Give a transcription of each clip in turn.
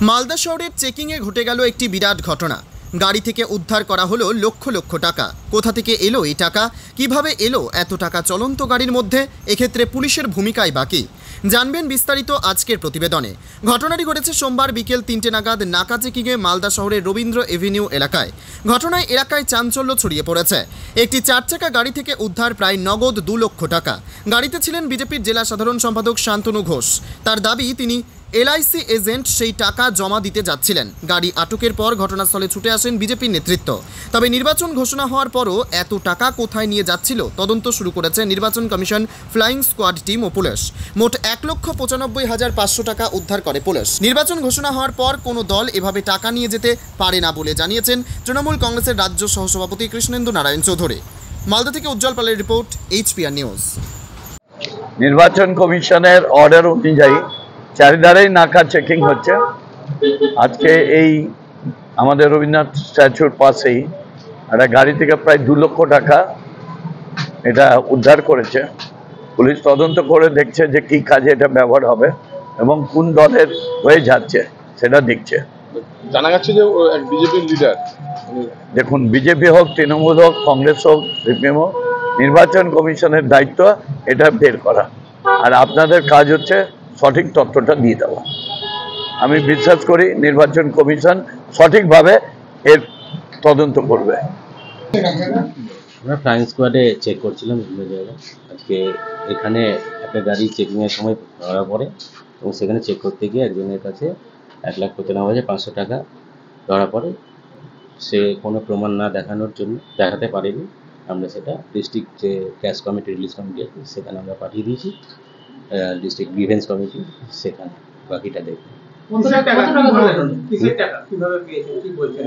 মালদা শহরের চেকিংয়ে ঘটে গেল একটি বিরাট ঘটনা। গাড়ি থেকে উদ্ধার করা হলো লক্ষ লক্ষ টাকা। কোথা থেকে এলো এই টাকা, কিভাবে এলো এত টাকা চলন্ত গাড়ির মধ্যে, এক্ষেত্রে পুলিশের ভূমিকায় বাকি জানবেন বিস্তারিত আজকের প্রতিবেদনে। ঘটনাটি ঘটেছে সোমবার বিকেল 3টে নাগাদ নাকা চেকিংয়ে মালদা শহরের রবীন্দ্র এভিনিউ এলাকায়। ঘটনায় এলাকায় চাঞ্চল্য ছড়িয়ে পড়েছে। একটি 4 চাকা গাড়ি থেকে উদ্ধার প্রায় নগদ 2 লক্ষ টাকা। গাড়িতে ছিলেন বিজেপির জেলা সাধারণ সম্পাদক শান্তনু ঘোষ। তার দাবি তিনি এলআইসি এজেন্ট সেই টাকা জমা দিতে যাচ্ছিলেন। গাড়ি আটকের পর ঘটনাস্থলে ছুটে আসেন বিজেপির নেতৃত্ব। তবে নির্বাচন ঘোষণা হওয়ার পরও এত টাকা কোথায় নিয়ে যাচ্ছিল তদন্ত শুরু করেছে নির্বাচন কমিশন, ফ্লাইং স্কোয়াড টিম ও পুলিশ। মোট 1,95,500 টাকা উদ্ধার করে পুলিশ। নির্বাচন ঘোষণা হওয়ার পর কোনো দল এভাবে টাকা নিয়ে যেতে পারে না বলে জানিয়েছেন তৃণমূল কংগ্রেসের রাজ্য সহসভাপতি কৃষ্ণেন্দু নারায়ণ চৌধুরী। মালদা থেকে উজ্জ্বল পালের রিপোর্ট, HPR নিউজ। নির্বাচন কমিশনের অর্ডার অনুযায়ী চারিধারেই নাকা চেকিং হচ্ছে। আজকে এই আমাদের রবীন্দ্রনাথ স্ট্যাচুর পাশেই একটা গাড়ি থেকে প্রায় 2 লক্ষ টাকা এটা উদ্ধার করেছে পুলিশ। তদন্ত করে দেখছে যে কি কাজে এটা ব্যবহার হবে এবং কোন দলের হয়ে যাচ্ছে সেটা দেখছে। জানা যাচ্ছে যে এক বিজেপির লিডার। দেখুন, বিজেপি হোক, তৃণমূল হোক, কংগ্রেস হোক, সিপিএম হোক, নির্বাচন কমিশনের দায়িত্ব এটা বের করা, আর আপনাদের কাজ হচ্ছে সঠিক তথ্যটা দিয়ে দেওয়া। আমি বিশ্বাস করি নির্বাচন কমিশন সঠিকভাবে এর তদন্ত করবে। আমরা ফ্লাইং স্কোয়াডে চেক করছিলাম বিভিন্ন জায়গায়। আজকে এখানে একটা গাড়ি চেকিংয়ের সময় ধরা পড়ে এবং সেখানে চেক করতে গিয়ে একজনের কাছে 1,95,500 টাকা ধরা পড়ে। সে কোনো প্রমাণ না দেখাতে পারেনি। আমরা সেটা ডিস্ট্রিক্ট যে ক্যাশ কমিটি, রিলিজ কমিটি আছে সেখানে আমরা পাঠিয়ে দিয়েছি। ডিস্ট্রিক্ট গ্রিভেন্স কমিটি সেখানে বাকিটা দেখবে।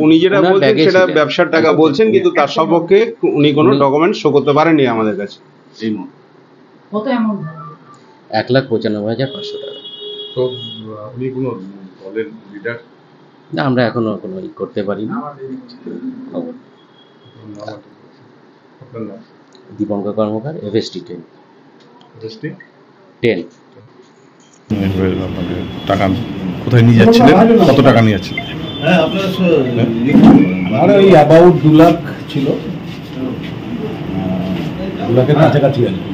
উনি যেটা বলছেন সেটা ব্যবসার টাকা বলছেন, কিন্তু তার সপক্ষে উনি কোনো ডকুমেন্ট শো করতে পারেননি আমাদের কাছে। কত অ্যামাউন্ট? 1,95,500 টাকা। তো উনি কোনো দলের লিডার? না, আমরা এখনো কোনো করতে পারিনি। দীপঙ্কর কর্মকার, FST 10। টাকা কোথায় নিয়ে যাচ্ছিলেন, কত টাকা নিয়ে যাচ্ছিলেন? আমার ওই অ্যাবাউট 2 লাখ ছিল, 2 লাখের কাছাকাছি আর কি।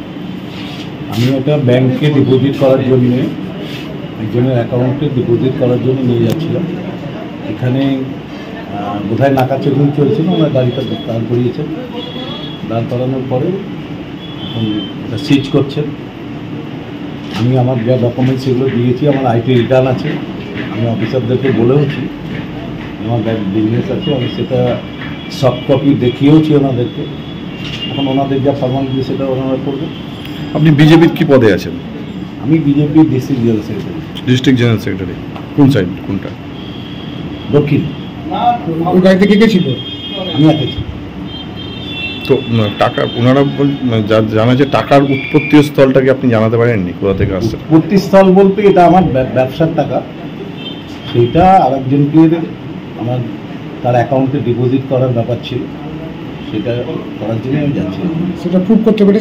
আমি ওটা ব্যাংকে ডিপোজিট করার জন্যে, একজনের অ্যাকাউন্টে ডিপোজিট করার জন্য নিয়ে যাচ্ছিলাম। এখানে বোধহয় নাকা চেকিং চলছিল, ওনার গাড়িটা দাঁড় করিয়েছেন। দাঁড় করানোর পরে এখন এটা সিজ করছেন। আমি আমার যা ডকুমেন্টস সেগুলো দিয়েছি, আমার আইটি রিটার্ন আছে, আমি অফিসারদেরকে বলেওছি, আমার বিজনেস আছে, আমি সেটা সফট কপি দেখিয়েওছি ওনাদেরকে। এখন ওনাদের যা ফর্মালিটি সেটা ওনারা করবেন। আপনি বিজেপির কি পদে আছেন? আমি বিজেপির district general secretary. District general secretary কোন সাইড, কোনটা? দক্ষিণ। ওই গাড়িতে কে কে ছিল? আমি একাছি। তো টাকা ওনারা জানা যে টাকার উৎপত্তি স্থলটাকে আপনি জানাতে পারেননি কোথা থেকে আসছে? উৎপত্তি স্থল বলতে এটা আমার ব্যবসার টাকা, সেইটা আরেকজনকে আমার তার অ্যাকাউন্টে ডিপোজিট করার ব্যাপার ছিল, সেটা করার জন্য আমি যাচ্ছি। সেটা প্রুভ করতে পেরে